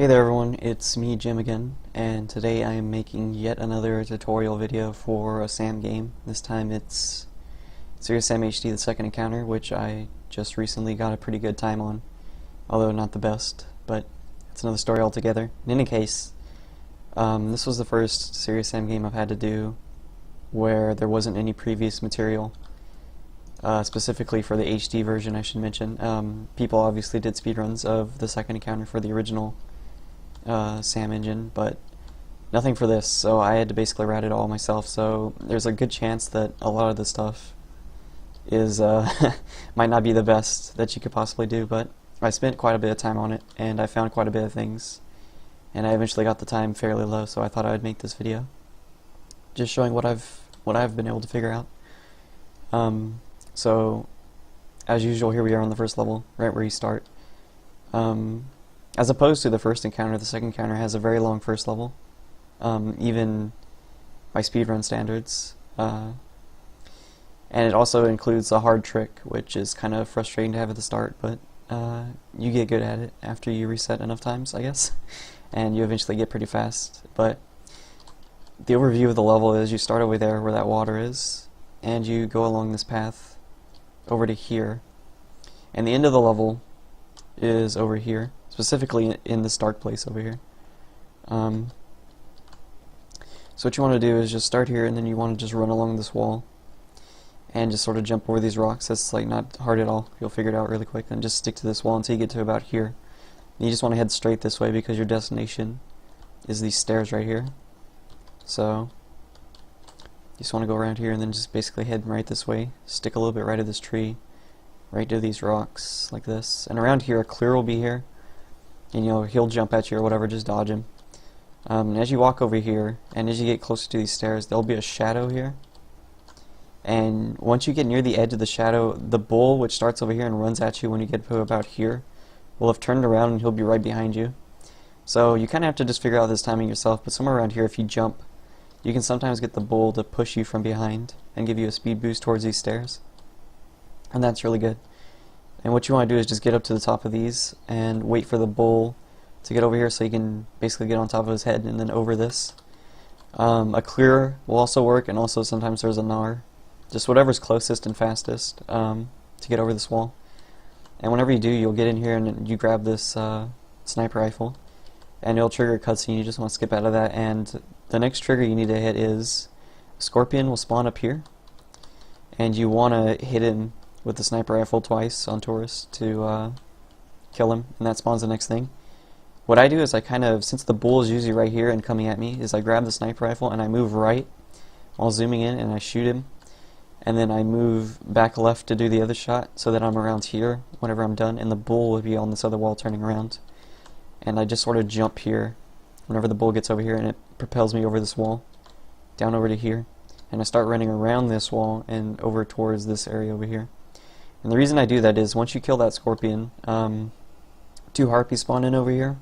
Hey there everyone, it's me Jim again, and today I am making yet another tutorial video for a SAM game. This time it's Serious Sam HD the second encounter, which I just recently got a pretty good time on, although not the best, but it's another story altogether. In any case, this was the first Serious Sam game I've had to do where there wasn't any previous material. Specifically for the HD version, I should mention. People obviously did speedruns of the second encounter for the original SAM engine, but nothing for this, so I had to basically write it all myself. So there's a good chance that a lot of the stuff is might not be the best that you could possibly do, but I spent quite a bit of time on it, and I found quite a bit of things, and I eventually got the time fairly low, so I thought I would make this video just showing what I've been able to figure out. So as usual, here we are on the first level, right where you start. As opposed to the first encounter, the second encounter has a very long first level, even by speedrun standards. And it also includes a hard trick, which is kind of frustrating to have at the start, but you get good at it after you reset enough times, I guess, and you eventually get pretty fast. But the overview of the level is you start over there where that water is, and you go along this path over to here, and the end of the level is over here, specifically in this dark place over here. So what you want to do is just start here, and then you want to just run along this wall and just sort of jump over these rocks. That's like not hard at all. You'll figure it out really quick, and just stick to this wall until you get to about here. And you just want to head straight this way because your destination is these stairs right here. So you just want to go around here and then just basically head right this way, stick a little bit right to this tree, right to these rocks like this, and around here a clear will be here, and he'll jump at you or whatever, just dodge him. And as you walk over here and as you get closer to these stairs, there'll be a shadow here, and once you get near the edge of the shadow, the bull, which starts over here and runs at you when you get to about here, will have turned around and he'll be right behind you. So you kind of have to just figure out this timing yourself, but somewhere around here, if you jump, you can sometimes get the bull to push you from behind and give you a speed boost towards these stairs, and that's really good. And what you want to do is just get up to the top of these and wait for the bull to get over here so you can basically get on top of his head and then over this. A clear will also work, and also sometimes there's a gnar. Just whatever's closest and fastest to get over this wall. And whenever you do, you'll get in here and you grab this sniper rifle, and it'll trigger a cutscene. You just want to skip out of that, and the next trigger you need to hit is Scorpion will spawn up here, and you want to hit him with the sniper rifle twice on tourist to kill him, and that spawns the next thing. What I do is I kind of, since the bull is usually right here and coming at me, is I grab the sniper rifle and I move right while zooming in and I shoot him, and then I move back left to do the other shot so that I'm around here whenever I'm done, and the bull will be on this other wall turning around. And I just sort of jump here whenever the bull gets over here, and it propels me over this wall down over to here, and I start running around this wall and over towards this area over here. And the reason I do that is once you kill that scorpion, 2 harpies spawn in over here,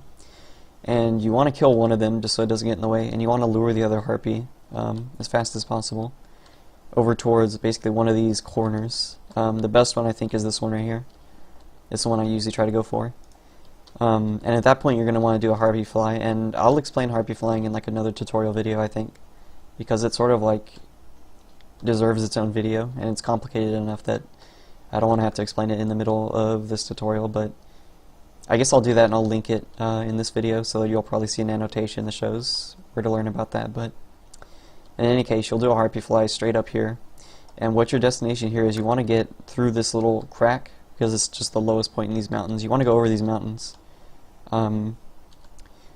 and you want to kill one of them just so it doesn't get in the way, and you want to lure the other harpy as fast as possible over towards basically one of these corners. The best one I think is this one right here. It's the one I usually try to go for. And at that point you're going to want to do a harpy fly, and I'll explain harpy flying in like another tutorial video, I think, because it sort of like deserves its own video, and it's complicated enough that I don't want to have to explain it in the middle of this tutorial. But I guess I'll do that, and I'll link it in this video, so you'll probably see an annotation that shows where to learn about that. But in any case, you'll do a harpy fly straight up here, and what your destination here is, you want to get through this little crack because it's just the lowest point in these mountains. You want to go over these mountains, and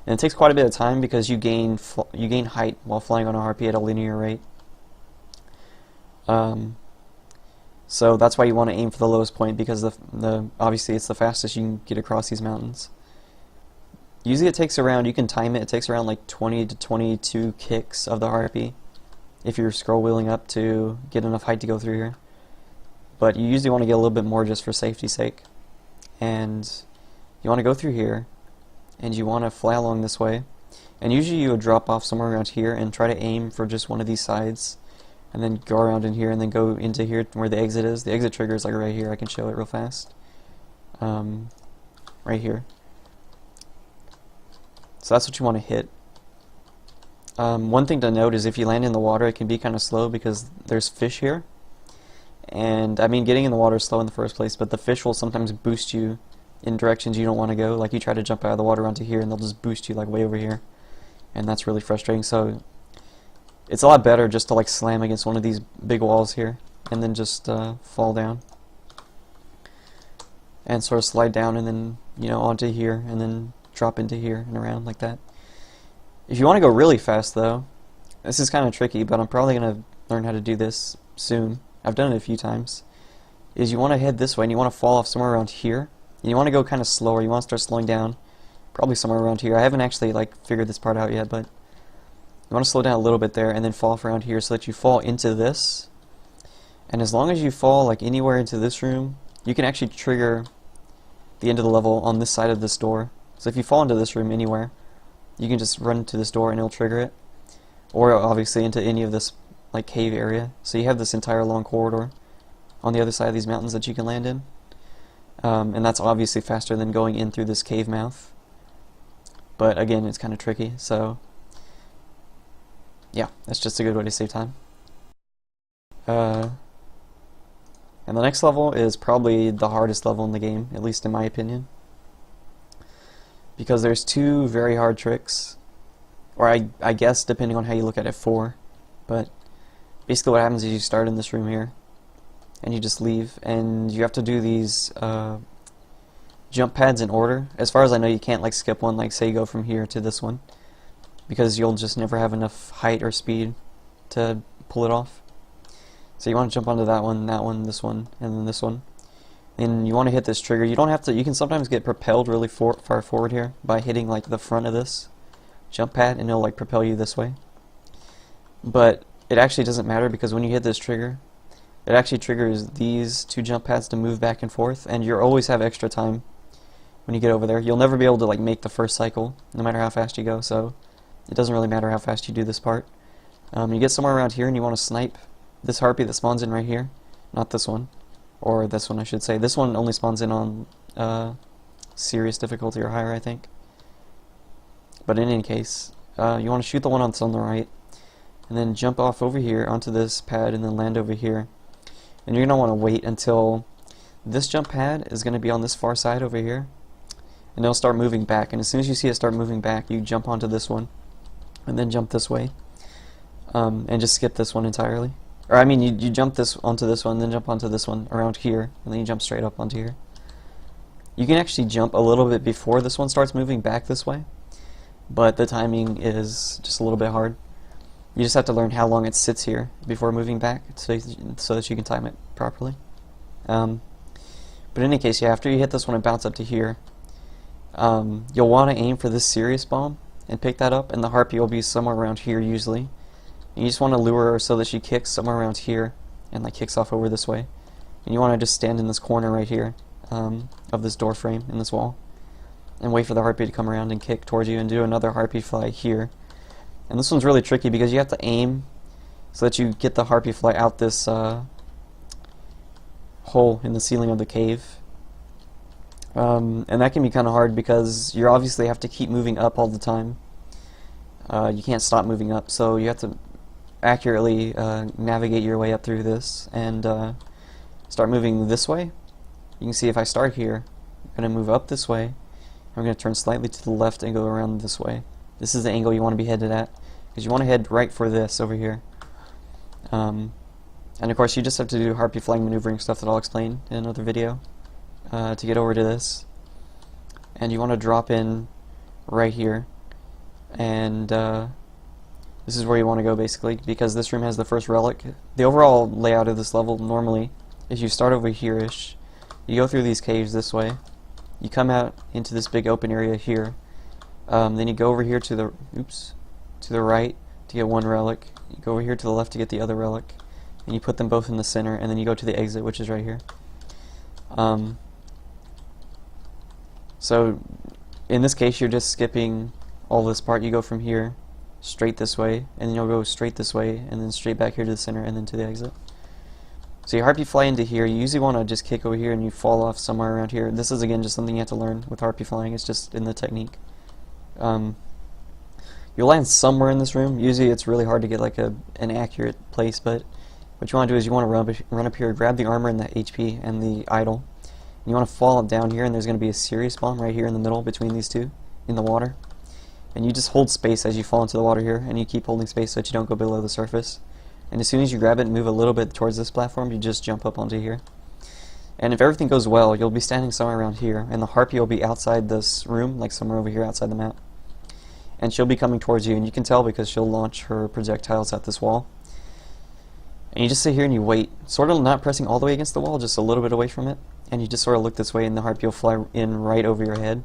it takes quite a bit of time because you gain height while flying on a harpy at a linear rate. So that's why you want to aim for the lowest point, because obviously it's the fastest you can get across these mountains. Usually it takes around, you can time it, it takes around like 20 to 22 kicks of the harpy if you're scroll wheeling up to get enough height to go through here. But you usually want to get a little bit more just for safety's sake. And you want to go through here, and you want to fly along this way. And usually you would drop off somewhere around here and try to aim for just one of these sides, and then go around in here and then go into here where the exit is. The exit trigger is like right here. I can show it real fast. Right here. So that's what you want to hit. One thing to note is if you land in the water, it can be kind of slow because there's fish here. And I mean, getting in the water is slow in the first place, but the fish will sometimes boost you in directions you don't want to go. Like you try to jump out of the water onto here and they'll just boost you like way over here. And that's really frustrating. So it's a lot better just to like slam against one of these big walls here and then just fall down. And sort of slide down and then, you know, onto here and then drop into here and around like that. If you want to go really fast though, this is kind of tricky, but I'm probably going to learn how to do this soon. I've done it a few times. Is you want to head this way and you want to fall off somewhere around here. And you want to go kind of slower. You want to start slowing down. Probably somewhere around here. I haven't actually like figured this part out yet, but you want to slow down a little bit there and then fall off around here so that you fall into this. And as long as you fall like anywhere into this room, you can actually trigger the end of the level on this side of this door. So if you fall into this room anywhere, you can just run to this door and it'll trigger it. Or obviously into any of this like cave area. So you have this entire long corridor on the other side of these mountains that you can land in. And that's obviously faster than going in through this cave mouth. But again, it's kind of tricky, so yeah, that's just a good way to save time. And the next level is probably the hardest level in the game, at least in my opinion. Because there's two very hard tricks, or I guess depending on how you look at it, four. But basically what happens is you start in this room here, and you just leave, and you have to do these jump pads in order. As far as I know, you can't like skip one, like say you go from here to this one, because you'll just never have enough height or speed to pull it off. So you want to jump onto that one, this one, and then this one. And you want to hit this trigger. You don't have to, you can sometimes get propelled really far forward here by hitting like the front of this jump pad, and it'll like propel you this way. But it actually doesn't matter, because when you hit this trigger, it actually triggers these two jump pads to move back and forth, and you always have extra time when you get over there. You'll never be able to like make the first cycle, no matter how fast you go, so it doesn't really matter how fast you do this part. You get somewhere around here and you want to snipe this harpy that spawns in right here. Not this one, or this one I should say. This one only spawns in on serious difficulty or higher, I think. But in any case, you want to shoot the one that's on the right, and then jump off over here onto this pad and then land over here. And you're going to want to wait until this jump pad is going to be on this far side over here, and it'll start moving back. And as soon as you see it start moving back, you jump onto this one and then jump this way, and just skip this one entirely. Or I mean, you jump this onto this one, then jump onto this one around here, and then you jump straight up onto here. You can actually jump a little bit before this one starts moving back this way, but the timing is just a little bit hard. You just have to learn how long it sits here before moving back, so that you can time it properly. But in any case, yeah, after you hit this one and bounce up to here, you'll want to aim for this serious bomb and pick that up, and the harpy will be somewhere around here usually. And you just want to lure her so that she kicks somewhere around here and like kicks off over this way. And you want to just stand in this corner right here of this door frame in this wall and wait for the harpy to come around and kick towards you and do another harpy fly here. And this one's really tricky because you have to aim so that you get the harpy fly out this hole in the ceiling of the cave. And that can be kind of hard because you obviously have to keep moving up all the time. You can't stop moving up, so you have to accurately navigate your way up through this and start moving this way. You can see if I start here, I'm going to move up this way. I'm going to turn slightly to the left and go around this way. This is the angle you want to be headed at, because you want to head right for this over here. And of course you just have to do harpy flying maneuvering stuff that I'll explain in another video to get over to this. And you want to drop in right here, and this is where you want to go basically, because this room has the first relic. The overall layout of this level normally is you start over here-ish, you go through these caves this way, you come out into this big open area here, then you go over here to the right to get one relic, you go over here to the left to get the other relic, and you put them both in the center, and then you go to the exit, which is right here. So in this case you're just skipping all this part. You go from here straight this way, and then you'll go straight this way, and then straight back here to the center, and then to the exit. So you harpy fly into here. You usually want to just kick over here and you fall off somewhere around here. This is again just something you have to learn with harpy flying. It's just in the technique. You'll land somewhere in this room. Usually it's really hard to get like an accurate place, but what you want to do is you want to run up here, grab the armor and the HP and the idol. And you want to fall down here, and there's going to be a serious bomb right here in the middle between these two in the water. And you just hold space as you fall into the water here, and you keep holding space so that you don't go below the surface. And as soon as you grab it and move a little bit towards this platform, you just jump up onto here. And if everything goes well, you'll be standing somewhere around here, and the harpy will be outside this room, like somewhere over here outside the map. And she'll be coming towards you, and you can tell because she'll launch her projectiles at this wall. And you just sit here and you wait, sort of not pressing all the way against the wall, just a little bit away from it. And you just sort of look this way, and the harpy will fly in right over your head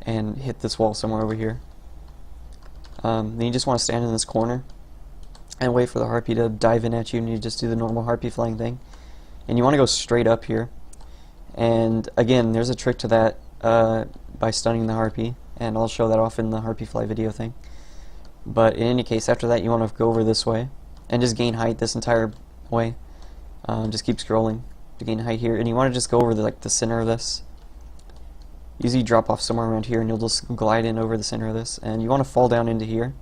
and hit this wall somewhere over here. Then you just want to stand in this corner and wait for the harpy to dive in at you, and you just do the normal harpy flying thing. And you want to go straight up here. And again, there's a trick to that by stunning the harpy, and I'll show that off in the harpy fly video thing. But in any case, after that you want to go over this way and just gain height this entire way. Just keep scrolling to gain height here, and you want to just go over the center of this. Usually drop off somewhere around here, and you'll just glide in over the center of this, and you want to fall down into here.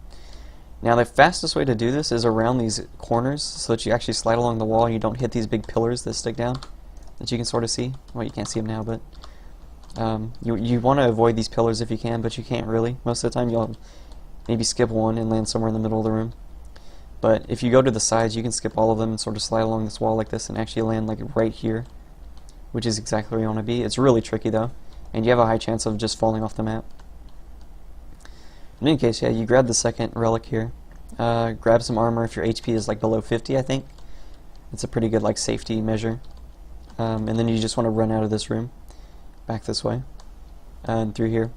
Now the fastest way to do this is around these corners, so that you actually slide along the wall and you don't hit these big pillars that stick down that you can sort of see. Well, you can't see them now, but you want to avoid these pillars if you can, but you can't really. Most of the time you'll maybe skip one and land somewhere in the middle of the room. But if you go to the sides, you can skip all of them and sort of slide along this wall like this and actually land like right here, which is exactly where you want to be. It's really tricky though, and you have a high chance of just falling off the map. In any case, yeah, you grab the second relic here. Grab some armor if your HP is like below 50, I think. It's a pretty good like safety measure. And then you just want to run out of this room, back this way, and through here.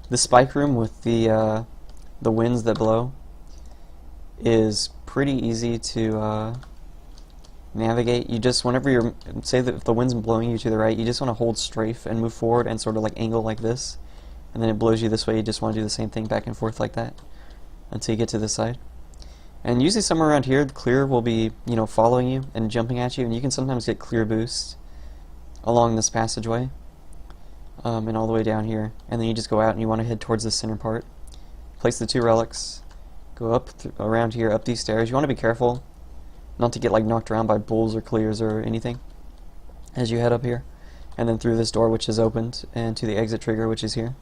The spike room with the winds that blow is pretty easy to navigate. You just, whenever you're, say that if the wind's blowing you to the right, you just want to hold strafe and move forward and sort of like angle like this, and then it blows you this way. You just want to do the same thing back and forth like that until you get to this side. And usually somewhere around here, the clear will be, you know, following you and jumping at you, and you can sometimes get clear boosts along this passageway and all the way down here. And then you just go out and you want to head towards the center part. Place the two relics, go up around here, up these stairs. You want to be careful not to get like knocked around by bulls or clears or anything as you head up here. And then through this door, which is opened, and to the exit trigger, which is here.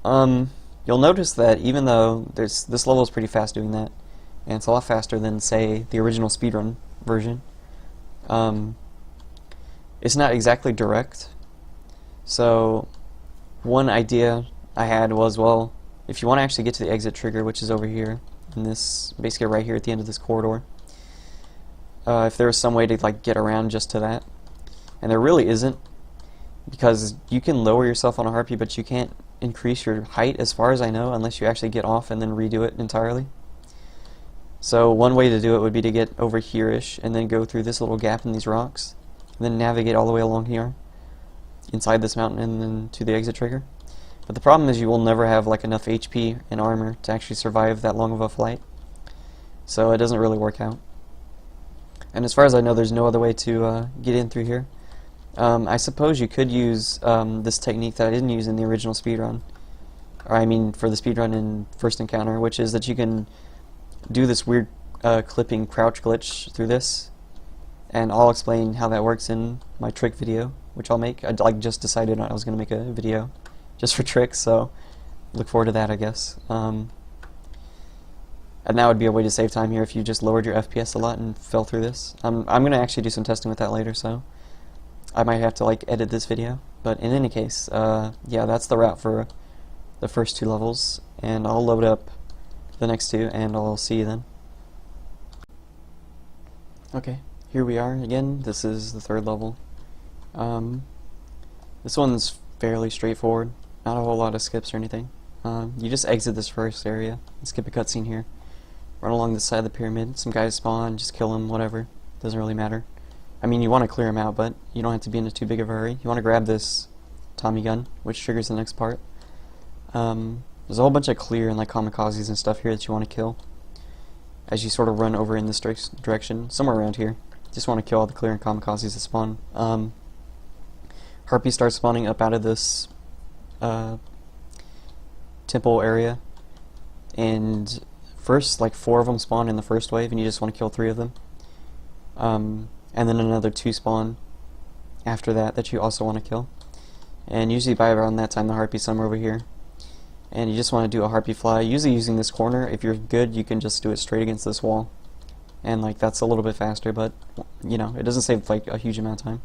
You'll notice that even though this level is pretty fast doing that, and it's a lot faster than, say, the original speedrun version, it's not exactly direct. So one idea I had was, well, if you want to actually get to the exit trigger, which is over here, in this, basically right here at the end of this corridor, if there was some way to like get around just to that, and there really isn't, because you can lower yourself on a harpy, but you can't increase your height as far as I know unless you actually get off and then redo it entirely. So one way to do it would be to get over here-ish and then go through this little gap in these rocks and then navigate all the way along here inside this mountain and then to the exit trigger. But the problem is you will never have like enough HP and armor to actually survive that long of a flight, so it doesn't really work out. And as far as I know, there's no other way to get in through here. I suppose you could use this technique that I didn't use in the original speedrun, or I mean for the speedrun in First Encounter, which is that you can do this weird clipping crouch glitch through this, and I'll explain how that works in my trick video, which I'll make. I like just decided I was going to make a video just for tricks, so look forward to that, I guess. And that would be a way to save time here if you just lowered your FPS a lot and fell through this. I'm going to actually do some testing with that later, so I might have to like edit this video, but in any case, yeah, that's the route for the first two levels, and I'll load up the next two, and I'll see you then. Okay, here we are again. This is the third level. This one's fairly straightforward, not a whole lot of skips or anything. You just exit this first area and skip a cutscene here. Run along the side of the pyramid, some guys spawn, just kill them, whatever, doesn't really matter. I mean, you want to clear them out, but you don't have to be in too big of a hurry. You want to grab this Tommy gun, which triggers the next part. There's a whole bunch of clear and like kamikazes and stuff here that you want to kill as you sort of run over in this direction, somewhere around here. Just want to kill all the clear and kamikazes that spawn. Harpies start spawning up out of this temple area, and first like 4 of them spawn in the first wave, and you just want to kill 3 of them. And then another 2 spawn after that you also want to kill. And usually by around that time the harpy's somewhere over here. And you just want to do a harpy fly, usually using this corner. If you're good, you can just do it straight against this wall. And like that's a little bit faster, but you know, it doesn't save like a huge amount of time.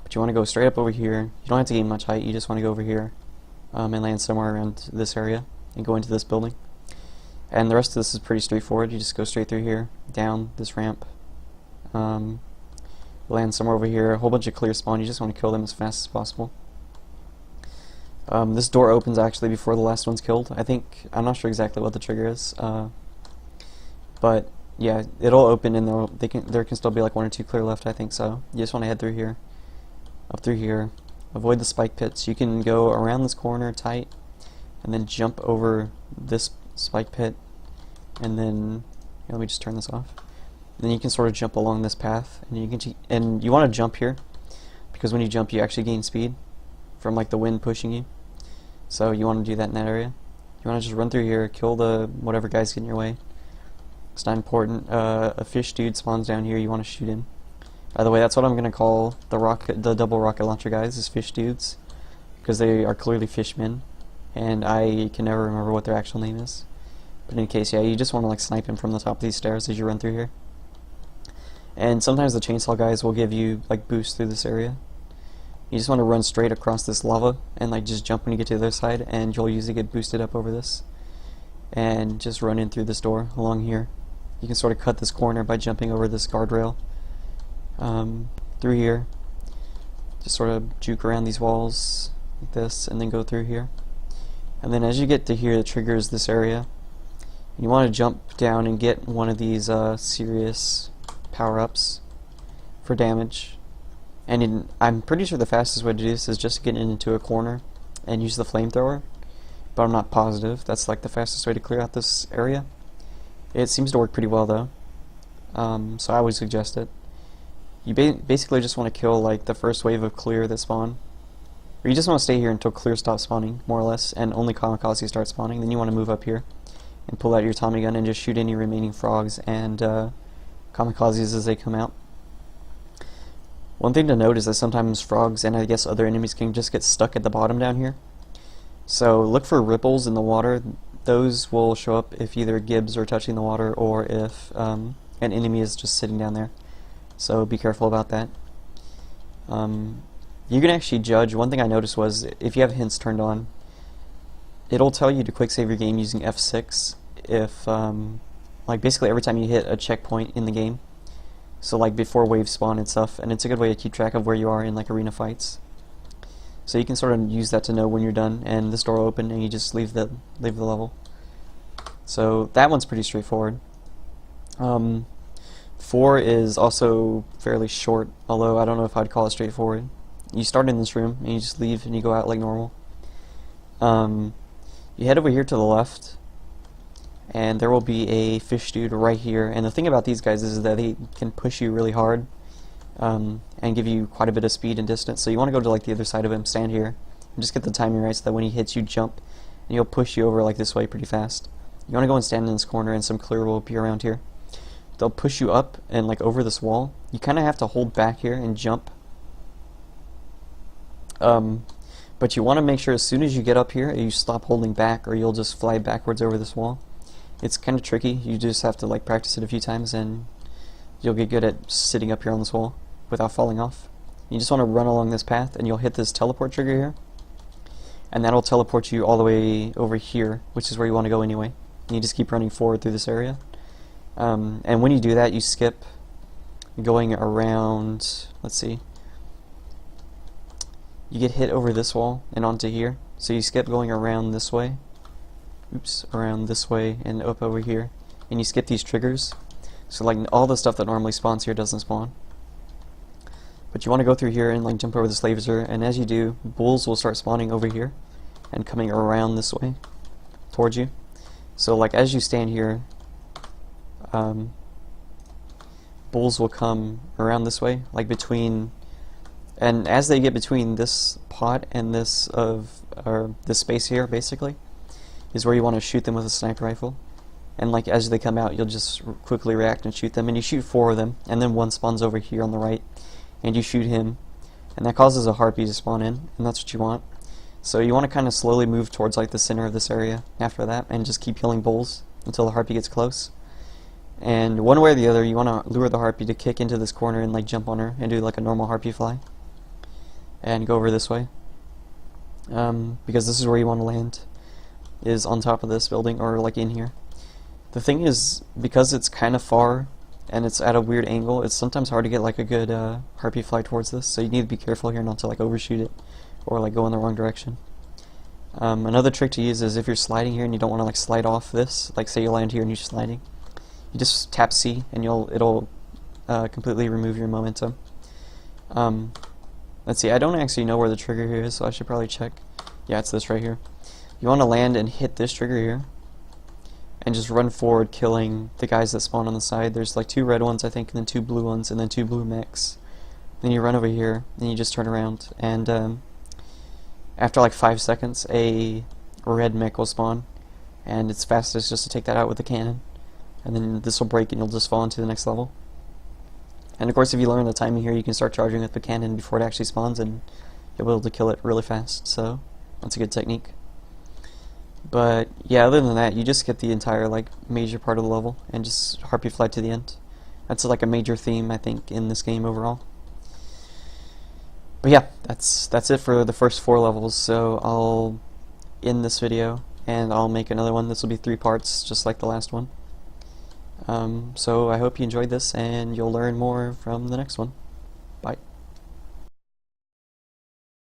But you want to go straight up over here. You don't have to gain much height, you just want to go over here and land somewhere around this area and go into this building. And the rest of this is pretty straightforward. You just go straight through here, down this ramp, land somewhere over here, a whole bunch of clear spawn. You just want to kill them as fast as possible. This door opens actually before the last one's killed. I'm not sure exactly what the trigger is, but yeah, it'll open and there can still be like 1 or 2 clear left, I think so. You just want to head through here, up through here, avoid the spike pits. You can go around this corner tight, and then jump over this spike pit, and then let me just turn this off. Then you can sort of jump along this path, and you want to jump here because when you jump, you actually gain speed from like the wind pushing you. So you want to do that in that area. You want to just run through here, kill the whatever guys get in your way. It's not important. A fish dude spawns down here. You want to shoot him. By the way, that's what I'm gonna call the double rocket launcher guys, is fish dudes, because they are clearly fishmen, and I can never remember what their actual name is. But in any case, yeah, you just want to like snipe him from the top of these stairs as you run through here. And sometimes the chainsaw guys will give you like boosts through this area. You just want to run straight across this lava and like just jump when you get to the other side, and you'll usually get boosted up over this. And just run in through this door along here. You can sort of cut this corner by jumping over this guardrail through here. Just sort of juke around these walls like this, and then go through here. And then as you get to here, it triggers this area. You want to jump down and get one of these serious power-ups for damage. And I'm pretty sure the fastest way to do this is just get into a corner and use the flamethrower, but I'm not positive. That's like the fastest way to clear out this area. It seems to work pretty well though, so I would suggest it. You basically just want to kill like the first wave of clear that spawn, or you just want to stay here until clear stops spawning, more or less, and only kamikaze start spawning. Then you want to move up here and pull out your Tommy gun and just shoot any remaining frogs and kamikazes as they come out. One thing to note is that sometimes frogs and I guess other enemies can just get stuck at the bottom down here. So look for ripples in the water. Those will show up if either gibs are touching the water or if an enemy is just sitting down there. So be careful about that. You can actually judge. One thing I noticed was if you have hints turned on, it'll tell you to quick save your game using F6 if like basically every time you hit a checkpoint in the game. So like before wave spawn and stuff, and it's a good way to keep track of where you are in like arena fights. So you can sort of use that to know when you're done, and this door will open and you just leave the level. So that one's pretty straightforward. 4 is also fairly short, although I don't know if I'd call it straightforward. You start in this room and you just leave and you go out like normal. You head over here to the left, and there will be a fish dude right here. And the thing about these guys is that they can push you really hard and give you quite a bit of speed and distance. So you want to go to like the other side of him, stand here, and just get the timing right so that when he hits you, jump, and he'll push you over like this way pretty fast. You want to go and stand in this corner, and some clear will appear around here. They'll push you up and like over this wall. You kind of have to hold back here and jump. But you want to make sure as soon as you get up here, you stop holding back, or you'll just fly backwards over this wall. It's kind of tricky. You just have to like practice it a few times, and you'll get good at sitting up here on this wall without falling off. You just want to run along this path, and you'll hit this teleport trigger here, and that'll teleport you all the way over here, which is where you want to go anyway. And you just keep running forward through this area. And when you do that, you skip going around, let's see, you get hit over this wall and onto here. So you skip going around this way, around this way and up over here, and you skip these triggers. So like all the stuff that normally spawns here doesn't spawn. But you want to go through here and like jump over this laser, and as you do, bulls will start spawning over here and coming around this way towards you. So like as you stand here, bulls will come around this way, like between, and as they get between this pot and this this space here, basically, is where you want to shoot them with a sniper rifle. And like as they come out, you'll just quickly react and shoot them. And you shoot 4 of them, and then one spawns over here on the right, and you shoot him. And that causes a harpy to spawn in, and that's what you want. So you want to kind of slowly move towards like the center of this area after that, and just keep killing bulls until the harpy gets close. And one way or the other, you want to lure the harpy to kick into this corner and like jump on her and do like a normal harpy fly. And go over this way. Because this is where you want to land, is on top of this building, or like in here. The thing is, because it's kind of far and it's at a weird angle, it's sometimes hard to get like a good harpy fly towards this, so you need to be careful here not to like overshoot it or like go in the wrong direction. Another trick to use is if you're sliding here and you don't want to like slide off this, like say you land here and you're sliding, you just tap C and it'll completely remove your momentum. Let's see, I don't actually know where the trigger here is, so I should probably check. Yeah, it's this right here. You want to land and hit this trigger here, and just run forward, killing the guys that spawn on the side. There's like 2 red ones, I think, and then 2 blue ones, and then 2 blue mechs. Then you run over here, and you just turn around, and after like 5 seconds, a red mech will spawn, and it's fastest just to take that out with the cannon. And then this will break, and you'll just fall into the next level. And of course, if you learn the timing here, you can start charging with the cannon before it actually spawns, and you'll be able to kill it really fast. So that's a good technique. But yeah, other than that, you just get the entire like major part of the level and just harpy fly to the end. That's like a major theme, I think, in this game overall. But yeah, that's it for the first 4 levels. So I'll end this video and I'll make another one. This will be 3 parts, just like the last one. So I hope you enjoyed this, and you'll learn more from the next one.